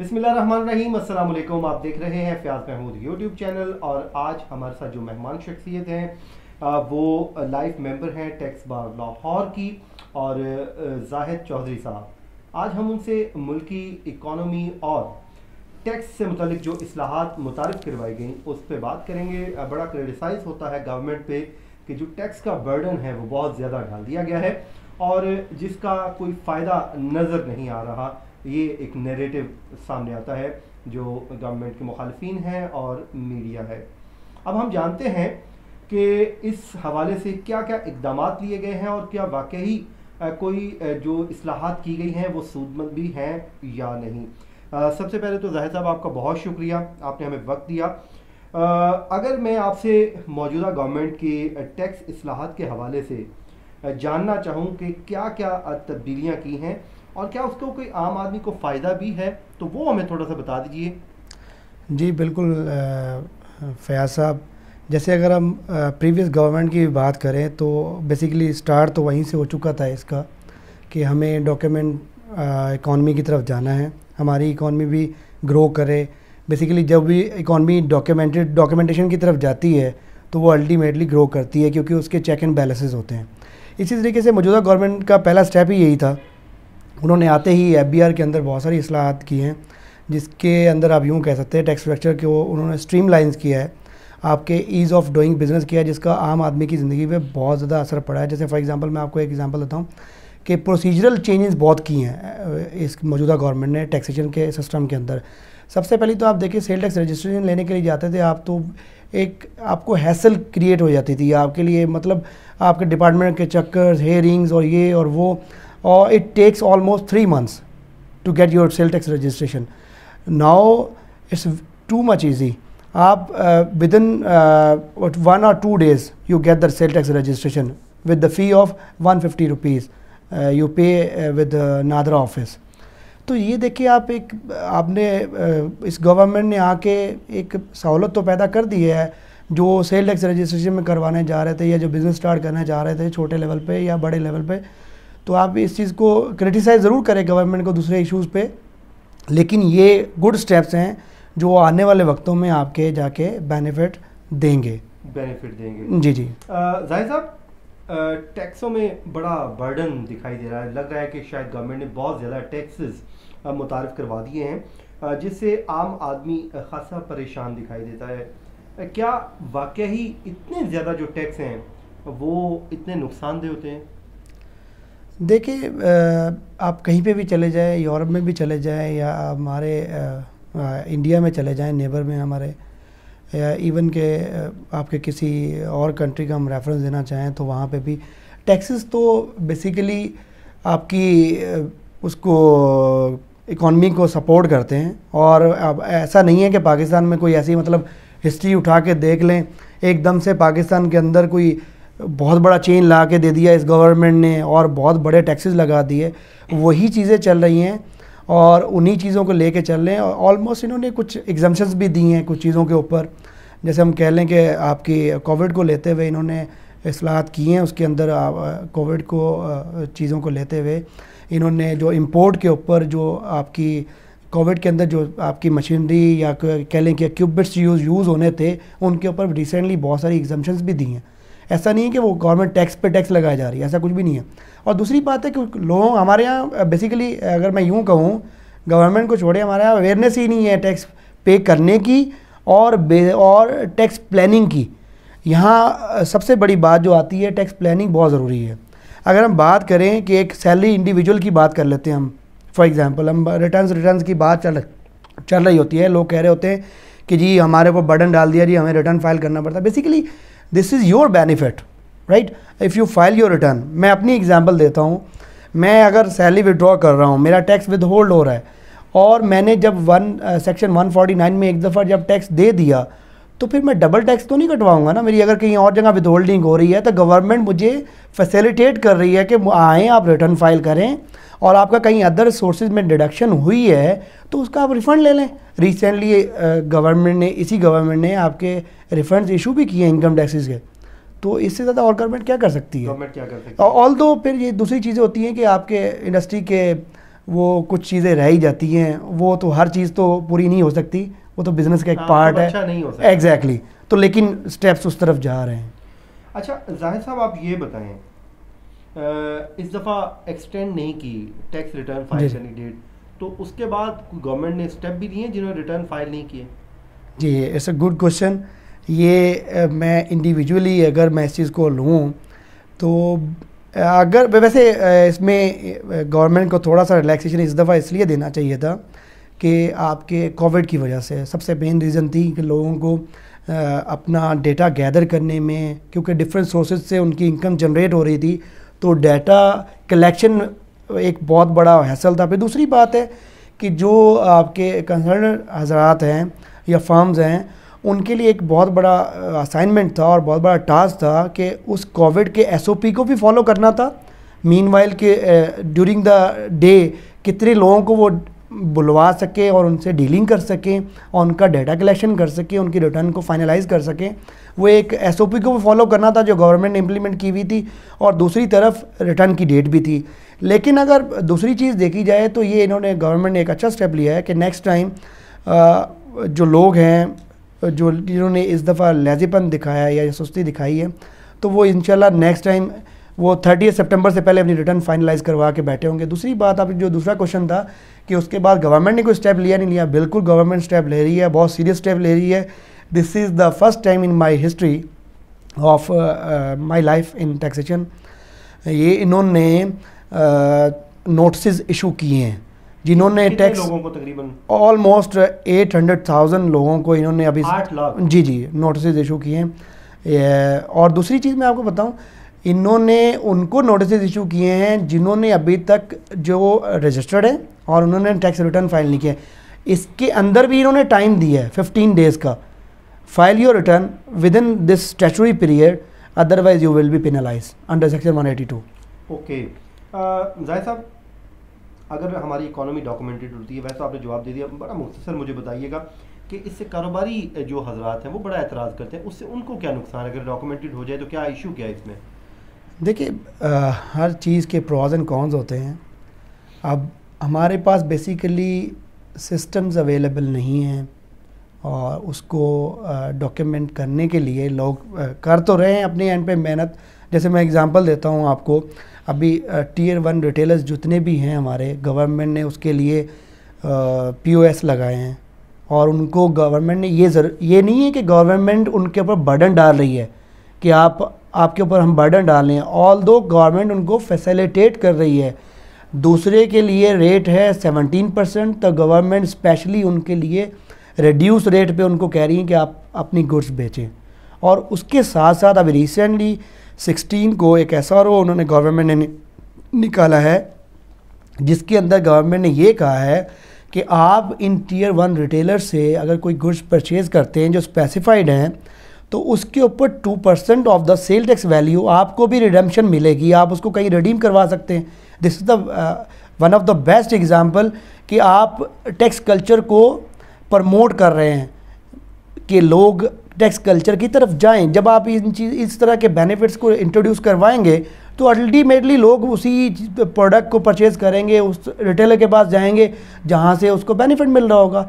बिस्मिल्लाहिर्रहमानिर्रहीम, अस्सलाम वालेकुम। आप देख रहे हैं फयाज महमूद यूट्यूब चैनल। और आज हमारे साथ जो मेहमान शख्सियत हैं वो लाइफ मेंबर हैं टैक्स बार लाहौर की और जाहिद चौधरी साहब। आज हम उनसे मुल्की इकॉनमी और टैक्स से मुतालिक जो इस्लाहात मुतारिफ करवाई गई उस पर बात करेंगे। बड़ा क्रिटिसाइज होता है गवर्नमेंट पे कि जो टैक्स का बर्डन है वो बहुत ज़्यादा डाल दिया गया है और जिसका कोई फ़ायदा नज़र नहीं आ रहा। ये एक नैरेटिव सामने आता है जो गवर्नमेंट के मुखालिफिन हैं और मीडिया है। अब हम जानते हैं कि इस हवाले से क्या क्या इकदाम लिए गए हैं और क्या वाकई कोई जो इस्लाहात की गई हैं वो सूदमंद भी हैं या नहीं। सबसे पहले तो जाहिद साहब आपका बहुत शुक्रिया, आपने हमें वक्त दिया। अगर मैं आपसे मौजूदा गवर्नमेंट की टैक्स इस्लाहात के हवाले से जानना चाहूँ कि क्या क्या तब्दीलियाँ की हैं और क्या उसको कोई आम आदमी को फ़ायदा भी है, तो वो हमें थोड़ा सा बता दीजिए। जी बिल्कुल फयाज साहब, जैसे अगर हम प्रीवियस गवर्नमेंट की बात करें तो बेसिकली स्टार्ट तो वहीं से हो चुका था इसका कि हमें डॉक्यूमेंट इकॉनमी की तरफ जाना है, हमारी इकॉनमी भी ग्रो करे। बेसिकली जब भी इकॉनमी डॉक्यूमेंटेशन की तरफ जाती है तो वो अल्टीमेटली ग्रो करती है क्योंकि उसके चेक एंड बैलेंसेस होते हैं। इसी तरीके से मौजूदा गवर्नमेंट का पहला स्टेप ही यही था। उन्होंने आते ही एफबीआर के अंदर बहुत सारी इस्लाहात की हैं जिसके अंदर आप यूँ कह सकते हैं टैक्स स्ट्रक्चर को उन्होंने स्ट्रीमलाइंस किया है, आपके ईज़ ऑफ डूइंग बिज़नेस किया है, जिसका आम आदमी की ज़िंदगी पे बहुत ज़्यादा असर पड़ा है। जैसे फॉर एग्जांपल मैं आपको एक एग्जांपल देता हूँ कि प्रोसीजरल चेंजेस बहुत किए हैं इस मौजूदा गवर्नमेंट ने टैक्सेशन के सिस्टम के अंदर। सबसे पहले तो आप देखिए सेल टैक्स रजिस्ट्रेशन लेने के लिए जाते थे आप तो एक आपको हैसल क्रिएट हो जाती थी आपके लिए, मतलब आपके डिपार्टमेंट के चक्कर, हेयरिंग्स और ये और वो, और it takes almost 3 months to get your sale tax registration. Now it's too much easy. आप within 1 or 2 days you get the sale tax registration with the fee of 150 rupees you pay with NADRA office. तो ये देखिए आप आपने इस government ने आके एक सहूलत तो पैदा कर दी है। जो सेल टैक्स रजिस्ट्रेशन में करवाने जा रहे थे या जो बिज़नेस स्टार्ट करने जा रहे थे छोटे लेवल पे या बड़े लेवल पे, तो आप इस चीज़ को क्रिटिसाइज़ ज़रूर करें गवर्नमेंट को दूसरे इश्यूज़ पे, लेकिन ये गुड स्टेप्स हैं जो आने वाले वक्तों में आपके जाके बेनिफिट देंगे। जी जी जाहिद साहब, टैक्सों में बड़ा बर्डन दिखाई दे रहा है। लग रहा है कि शायद गवर्नमेंट ने बहुत ज़्यादा टैक्सेस मुतारिफ करवा दिए हैं जिससे आम आदमी खासा परेशान दिखाई देता है। क्या वाकई इतने ज़्यादा जो टैक्स हैं वो इतने नुकसानदेह होते हैं? देखिए आप कहीं पे भी चले जाएं, यूरोप में भी चले जाएं या हमारे इंडिया में चले जाएं, नेबर में हमारे, या इवन के आपके किसी और कंट्री का हम रेफरेंस देना चाहें तो वहाँ पे भी टैक्सेस तो बेसिकली आपकी उसको इकॉनमी को सपोर्ट करते हैं। और अब ऐसा नहीं है कि पाकिस्तान में कोई ऐसी मतलब हिस्ट्री उठा के देख लें एकदम से पाकिस्तान के अंदर कोई बहुत बड़ा चेन ला के दे दिया इस गवर्नमेंट ने और बहुत बड़े टैक्सेस लगा दिए। वही चीज़ें चल रही हैं और उन्हीं चीज़ों को लेके चल रहे हैं। और ऑलमोस्ट इन्होंने कुछ एग्जम्पशंस भी दी हैं कुछ चीज़ों के ऊपर। जैसे हम कह लें कि आपकी कोविड को लेते हुए इन्होंने इस्लाहात की हैं, उसके अंदर कोविड को चीज़ों को लेते हुए इन्होंने जो इम्पोर्ट के ऊपर जो आपकी कोविड के अंदर जो आपकी मशीनरी या कह लें कि इक्विपमेंट्स यूज़ होने थे उनके ऊपर रिसेंटली बहुत सारी एग्जम्पशंस भी दी हैं। ऐसा नहीं है कि वो गवर्नमेंट टैक्स पे टैक्स लगाई जा रही है, ऐसा कुछ भी नहीं है। और दूसरी बात है कि लोग हमारे यहाँ बेसिकली अगर मैं यूँ कहूँ गवर्नमेंट को छोड़े हमारे यहाँ अवेयरनेस ही नहीं है टैक्स पे करने की और टैक्स प्लानिंग की। यहाँ सबसे बड़ी बात जो आती है टैक्स प्लानिंग बहुत ज़रूरी है। अगर हम बात करें कि एक सैलरी इंडिविजुअल की बात कर लेते हैं हम, फॉर एग्ज़ाम्पल हम रिटर्न की बात चल रही होती है, लोग कह रहे होते हैं कि जी हमारे ऊपर बर्डन डाल दिया, जी हमें रिटर्न फाइल करना पड़ता है। Basically this is your benefit right if you file your return. मैं अपनी एग्जांपल देता हूँ, मैं अगर सैलरी विड्रॉ कर रहा हूँ, मेरा टैक्स विद होल्ड हो रहा है और मैंने जब सेक्शन 149 में एक दफ़ा जब टैक्स दे दिया तो फिर मैं डबल टैक्स तो नहीं कटवाऊँगा ना। मेरी अगर कहीं और जगह विद होल्डिंग हो रही है तो गवर्नमेंट मुझे फैसिलिटेट कर रही है कि आएँ आप रिटर्न फाइल करें और आपका कहीं अदर सोर्सेज में डिडक्शन हुई है तो उसका आप रिफ़ंड ले लें। रिसेंटली गवर्नमेंट ने आपके रिफंड्स इशू भी किए इनकम टैक्सेस के, तो इससे ज़्यादा और गवर्नमेंट क्या कर सकती है? गवर्नमेंट क्या कर सकती है? ऑल दो फिर ये दूसरी चीज़ें होती हैं कि आपके इंडस्ट्री के वो कुछ चीज़ें रह ही जाती हैं, वो तो हर चीज़ तो पूरी नहीं हो सकती, वो तो बिज़नेस का एक पार्ट है। अच्छा नहीं हो सकता। एग्जैक्टली तो लेकिन स्टेप्स उस तरफ जा रहे हैं। अच्छा जाहिद साहब, आप ये बताएं, इस दफ़ा एक्सटेंड नहीं की टैक्स रिटर्न फाइल करने की डेट, तो उसके बाद गवर्नमेंट ने स्टेप भी लिए जिन्होंने रिटर्न फाइल नहीं किए? जी, इट्स अ गुड क्वेश्चन। ये मैं इंडिविजुअली अगर मैं इस चीज़ को लूँ तो अगर वैसे इसमें गवर्नमेंट को थोड़ा सा रिलैक्सेशन इस दफ़ा इसलिए देना चाहिए था कि आपके कोविड की वजह से सबसे मेन रीज़न थी कि लोगों को अपना डेटा गैदर करने में, क्योंकि डिफरेंट सोर्सेज से उनकी इनकम जनरेट हो रही थी, तो डेटा कलेक्शन एक बहुत बड़ा हैसल था। फिर दूसरी बात है कि जो आपके कंसर्न हजरात हैं या फर्म्स हैं, उनके लिए एक बहुत बड़ा असाइनमेंट था और बहुत बड़ा टास्क था कि उस कोविड के एसओपी को भी फॉलो करना था। मीनवाइल के ड्यूरिंग द डे कितने लोगों को वो बुलवा सके और उनसे डीलिंग कर सकें और उनका डाटा कलेक्शन कर सकें, उनकी रिटर्न को फाइनलाइज कर सकें, वो एक एसओपी को भी फॉलो करना था जो गवर्नमेंट ने इम्प्लीमेंट की हुई थी, और दूसरी तरफ रिटर्न की डेट भी थी। लेकिन अगर दूसरी चीज़ देखी जाए तो ये इन्होंने गवर्नमेंट ने एक अच्छा स्टेप लिया है कि नेक्स्ट टाइम जो लोग हैं जो जिन्होंने इस दफ़ा लेज़ीपन दिखाया है या सुस्ती दिखाई है, तो वो इंशाल्लाह नेक्स्ट टाइम वो 30 सितंबर से पहले अपनी रिटर्न फाइनलाइज करवा के बैठे होंगे। दूसरी बात, आप जो दूसरा क्वेश्चन था कि उसके बाद गवर्नमेंट ने कोई स्टेप लिया नहीं लिया, बिल्कुल गवर्नमेंट स्टेप ले रही है, बहुत सीरियस स्टेप ले रही है। This is the first time in my history of my life in taxation, ये इन्होंने नोटिस इशू किए हैं जिन्होंने टैक्स लोगों को तकरीबन ऑलमोस्ट 800,000 लोगों को इन्होंने अभी 8 लाख जी नोटिस इशू किए हैं। और दूसरी चीज़ मैं आपको बताऊं, इन्होंने उनको नोटिस इशू किए हैं जिन्होंने अभी तक जो रजिस्टर्ड है और उन्होंने टैक्स रिटर्न फाइल नहीं किया। इसके अंदर भी इन्होंने टाइम दिया है 15 डेज़ का, file your return with in this statutory period, otherwise you will be penalise under section 182। Okay Zahid साहब, अगर हमारी इकोनॉमी डॉक्यूमेंटेड होती है, वैसे तो आपने जवाब दे दिया, बड़ा मुख्तसर मुझे बताइएगा कि इससे कारोबारी जो हजरात हैं वो बड़ा एतराज़ करते हैं, उससे उनको क्या नुकसान है? अगर डॉक्यूमेंटेड हो जाए तो क्या इशू क्या है इसमें? देखिए, हर चीज़ के प्रॉज एंड कॉन्स होते हैं। अब हमारे पास बेसिकली सिस्टम्स अवेलेबल नहीं हैं और उसको डॉक्यूमेंट करने के लिए लोग कर तो रहे हैं अपने एंड पे मेहनत। जैसे मैं एग्जांपल देता हूँ आपको, अभी टियर 1 रिटेलर्स जितने भी हैं हमारे, गवर्नमेंट ने उसके लिए POS लगाए हैं और उनको गवर्नमेंट ने ये नहीं है कि गवर्नमेंट उनके ऊपर बर्डन डाल रही है कि आपके ऊपर हम बर्डन डाल रहे हैं, ऑल दो गवर्नमेंट उनको फैसिलिटेट कर रही है। दूसरे के लिए रेट है 17%, तो गवर्नमेंट स्पेशली उनके लिए रिड्यूस रेट पे उनको कह रही है कि आप अपनी गुड्स बेचें। और उसके साथ साथ अभी रिसेंटली 16 को एक SRO उन्होंने गवर्नमेंट ने निकाला है जिसके अंदर गवर्नमेंट ने ये कहा है कि आप इन टियर 1 रिटेलर से अगर कोई गुड्स परचेज़ करते हैं जो स्पेसिफाइड हैं, तो उसके ऊपर 2% of the sale tax value आपको भी रिडेम्पशन मिलेगी, आप उसको कहीं रिडीम करवा सकते हैं। This is the one of the best example कि आप टैक्स कल्चर को प्रमोट कर रहे हैं कि लोग टैक्स कल्चर की तरफ जाएं। जब आप इस तरह के बेनिफिट्स को इंट्रोड्यूस करवाएंगे तो अल्टीमेटली लोग उसी प्रोडक्ट को परचेज़ करेंगे, उस रिटेलर के पास जाएंगे जहां से उसको बेनिफिट मिल रहा होगा।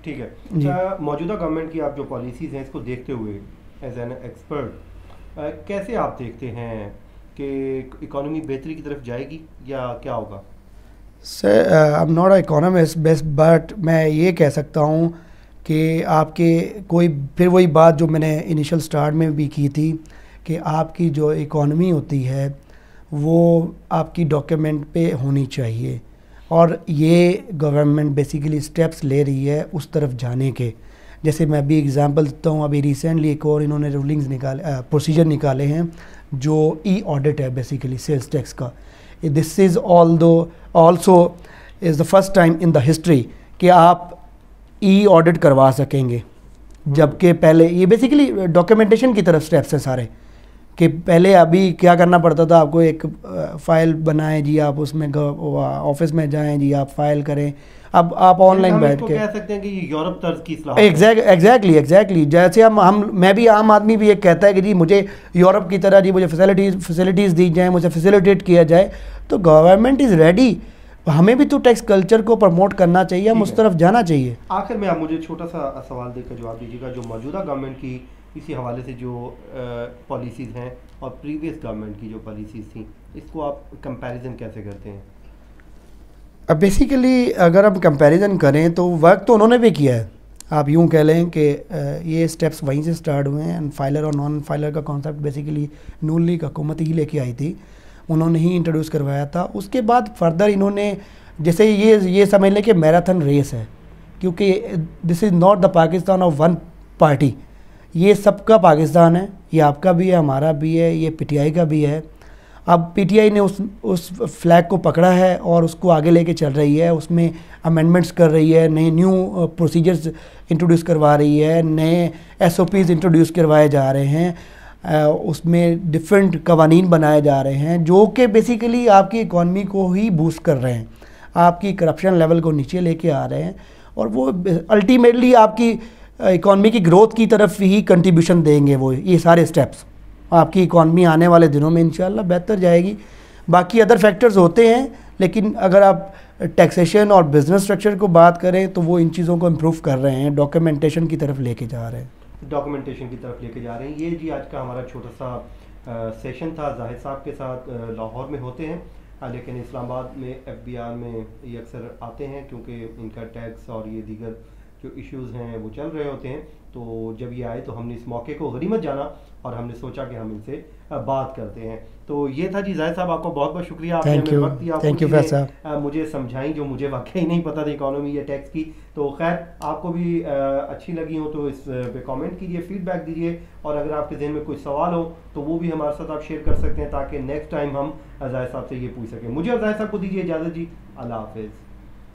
ठीक है, मौजूदा गवर्नमेंट की आप जो पॉलिसीज़ हैं इसको देखते हुए एज एन एक्सपर्ट कैसे आप देखते हैं कि इकोनॉमी बेहतरी की तरफ जाएगी या क्या होगा? Sir, I am not a economist best, but मैं ये कह सकता हूँ कि आपके कोई फिर वही बात जो मैंने इनिशियल स्टार्ट में भी की थी कि आपकी जो इकोनॉमी होती है वो आपकी डॉक्यूमेंट पे होनी चाहिए, और ये गवर्नमेंट बेसिकली स्टेप्स ले रही है उस तरफ जाने के। जैसे मैं अभी एग्जांपल देता हूँ, अभी रिसेंटली एक और इन्होंने रूलिंग्स प्रोसीजर निकाले हैं जो ऑडिट है बेसिकली सेल्स टैक्स का। This is also is the first time in the history कि आप ऑडिट करवा सकेंगे, जबकि पहले ये बेसिकली डॉक्यूमेंटेशन की तरफ स्टेप्स हैं सारे, कि पहले अभी क्या करना पड़ता था, आपको एक फ़ाइल बनाएं जी, आप उसमें ऑफिस में जाएं जी, आप फाइल करें। अब आप ऑनलाइन बैठ के कह सकते हैं कि ये यूरोप तर्ज की इस्लाह। एग्जैक्टली जैसे मैं भी आम आदमी भी एक कहता है कि जी मुझे यूरोप की तरह जी मुझे फैसिलिटीज़ दी जाएँ, मुझे फैसिलिटेट किया जाए, तो गवर्नमेंट इज़ रेडी हमें भी तो टैक्स कल्चर को प्रमोट करना चाहिए, हम उस तरफ जाना चाहिए। आखिर में आप मुझे छोटा सा सवाल देकर जवाब दीजिएगा, जो मौजूदा गवर्नमेंट की इसी हवाले से जो पॉलिसीज़ हैं और प्रीवियस गवर्नमेंट की जो पॉलिसीज़ थी, इसको आप कंपैरिजन कैसे करते हैं? अब बेसिकली अगर हम कंपैरिजन करें तो वर्क तो उन्होंने भी किया है। आप यूँ कह लें कि ये स्टेप्स वहीं से स्टार्ट हुए हैं। फाइलर और नॉन फाइलर का कॉन्सेप्ट बेसिकली नून लीग हुकूमत ही लेके आई थी, उन्होंने ही इंट्रोड्यूस करवाया था। उसके बाद फर्दर इन्होंने जैसे ये समझ लें कि मैराथन रेस है, क्योंकि this is not the Pakistan of one party, ये सबका पाकिस्तान है, ये आपका भी है, हमारा भी है, ये पीटीआई का भी है। अब पीटीआई ने उस फ्लैग को पकड़ा है और उसको आगे लेके चल रही है, उसमें अमेंडमेंट्स कर रही है, नए न्यू प्रोसीजर्स इंट्रोड्यूस करवा रही है, नए एसओपीज़ इंट्रोड्यूस करवाए जा रहे हैं, उसमें डिफरेंट कवानीन बनाए जा रहे हैं जो कि बेसिकली आपकी इकॉनमी को ही बूस्ट कर रहे हैं, आपकी करप्शन लेवल को नीचे लेके आ रहे हैं, और वो अल्टीमेटली आपकी इकॉनमी की ग्रोथ की तरफ ही कंट्रीब्यूशन देंगे। वो ये सारे स्टेप्स आपकी इकॉनमी आने वाले दिनों में इंशाल्लाह बेहतर जाएगी। बाकी अदर फैक्टर्स होते हैं, लेकिन अगर आप टैक्सेशन और बिजनेस स्ट्रक्चर को बात करें तो वो इन चीज़ों को इम्प्रूव कर रहे हैं, डॉक्यूमेंटेशन की तरफ लेके जा रहे हैं। डॉक्यूमेंटेशन की तरफ लेके जा रहे हैं। ये जी आज का हमारा छोटा सा सेशन था। जाहिद साहब के साथ लाहौर में होते हैं, लेकिन इस्लामाबाद में एफबीआर में ये अक्सर आते हैं क्योंकि इनका टैक्स और ये दीगर जो इश्यूज़ हैं वो चल रहे होते हैं। तो जब ये आए तो हमने इस मौके को गनीमत जाना और हमने सोचा कि हम इनसे बात करते हैं। तो ये था जी। जाहिद साहब, आपका बहुत बहुत शुक्रिया, आपने हमें वक्त दिया, थैंक यू मुझे समझाई जो मुझे वाकई नहीं पता था इकोनॉमी या टैक्स की। तो खैर, आपको भी अच्छी लगी हो तो इस पे कमेंट कीजिए, फीडबैक दीजिए, और अगर आपके जहन में कोई सवाल हो तो वो भी हमारे साथ आप शेयर कर सकते हैं ताकि नेक्स्ट टाइम हम जाहिद साहब से ये पूछ सकें। मुझे और जाहिद साहब को दीजिए इजाज़त जी। अल्लाह हाफिज़।